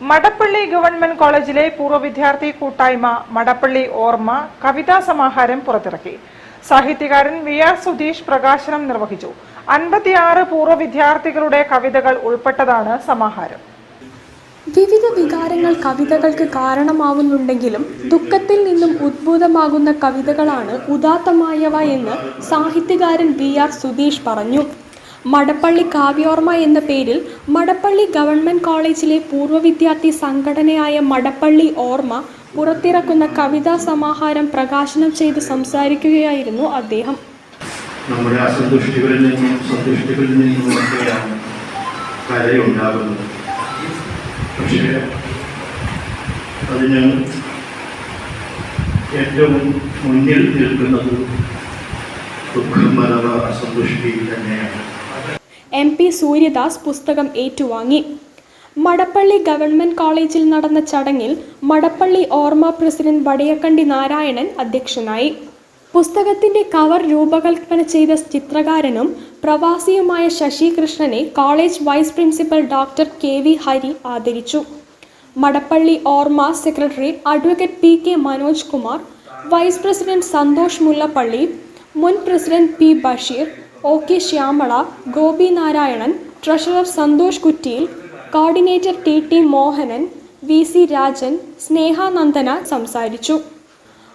Madappally government കോളേജിലെ പൂർവ്വ വിദ്യാർത്ഥി കൂട്ടായ്മ മടപ്പള്ളി ഓർമ്മ കവിതാ സമാഹാരം പുറത്തിറക്കി. സാഹിത്യകാരൻ വി.ആർ. സുധീഷ് പ്രകാശനം നിർവഹിച്ചു. 56 പൂർവ്വ വിദ്യാർത്ഥികളുടെ കവിതകൾ ഉൾപ്പെട്ടതാണ് സമാഹാരം. വിവിധ വികാരങ്ങൾ കവിതകൾക്ക് കാരണമാവുന്നുണ്ടെങ്കിലും ദുഃഖത്തിൽ നിന്നും ഉദ്ഭൂതമാകുന്ന കവിതകളാണ് ഉദാത്തമായവ എന്ന് സാഹിത്യകാരൻ വി.ആർ. സുധീഷ് പറഞ്ഞു. മടപ്പള്ളി കാവ്യോർമ്മ എന്ന പേരിൽ മടപ്പള്ളി ഗവൺമെന്റ് കോളേജിലെ പൂർവ്വ വിദ്യാർത്ഥി സംഘടനയായ മടപ്പള്ളി ഓർമ്മ പുറത്തിറക്കുന്ന കവിതാ സമാഹാരം പ്രകാശനം ചെയ്ത് സംസാരിക്കുകയായിരുന്നു അദ്ദേഹം. നമ്മുടെ അസന്തുഷ്ടികളിൽ നിന്നും സന്തുഷ്ടികളിൽ നിന്നുമൊക്കെയാണ് കലയുണ്ടാകുന്നത്. പക്ഷേ അതിന് ഏറ്റവും മുന്നിൽ നിൽക്കുന്നത് ദുഃഖം അഥവാ അസന്തുഷ്ടി തന്നെയാണ്. MP സൂര്യദാസ് പുസ്തകം ഏറ്റുവാങ്ങി. മടപ്പള്ളി ഗവൺമെന്റ് കോളേജിൽ നടന്ന ചടങ്ങിൽ മടപ്പള്ളി ഓർമ്മ പ്രസിഡന്റ് വടയക്കണ്ടി നാരായണൻ അധ്യക്ഷനായി. പുസ്തകത്തിന്റെ കവർ രൂപകൽപ്പന ചെയ്ത ചിത്രകാരനും പ്രവാസിയുമായ ശശി കൃഷ്ണനെ college vice principal doctor KV Hari ആദരിച്ചു. Madappally Orma secretary advocate PK Manoj Kumar, vice president Santhosh Mullappally, മുൻ president P Basheer, OK Shyamala, Gopi Narayanan, treasurer Santhosh Kuttiyil, coordinator TT Mohanan, VC Rajan, Sneha Nandana സംസാരിച്ചു.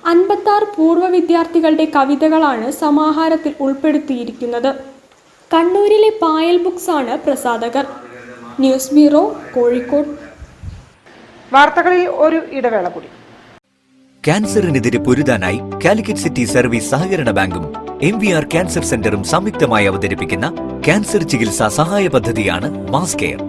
56 പൂർവ്വ വിദ്യാർത്ഥികളുടെ കവിതകളാണ് സമാഹാരത്തിൽ ഉൾപ്പെടുത്തിയിരിക്കുന്നത്. കണ്ണൂരിലെ പായൽ ബുക്സ് ആണ് പ്രസാധകർ. News bureau, Kozhikode. വാർത്തകളിൽ ഒരു ഇടവേള കൂടി. ക്യാൻസറിനെതിരെ പൊരുതാനായി കാലിക്കറ്റ് സിറ്റി സർവീസ് സഹകരണ ബാങ്കും MVR ക്യാൻസർ സെന്ററും സംയുക്തമായി അവതരിപ്പിക്കുന്ന ക്യാൻസർ ചികിത്സാ സഹായ പദ്ധതിയാണ് മാസ് കെയർ.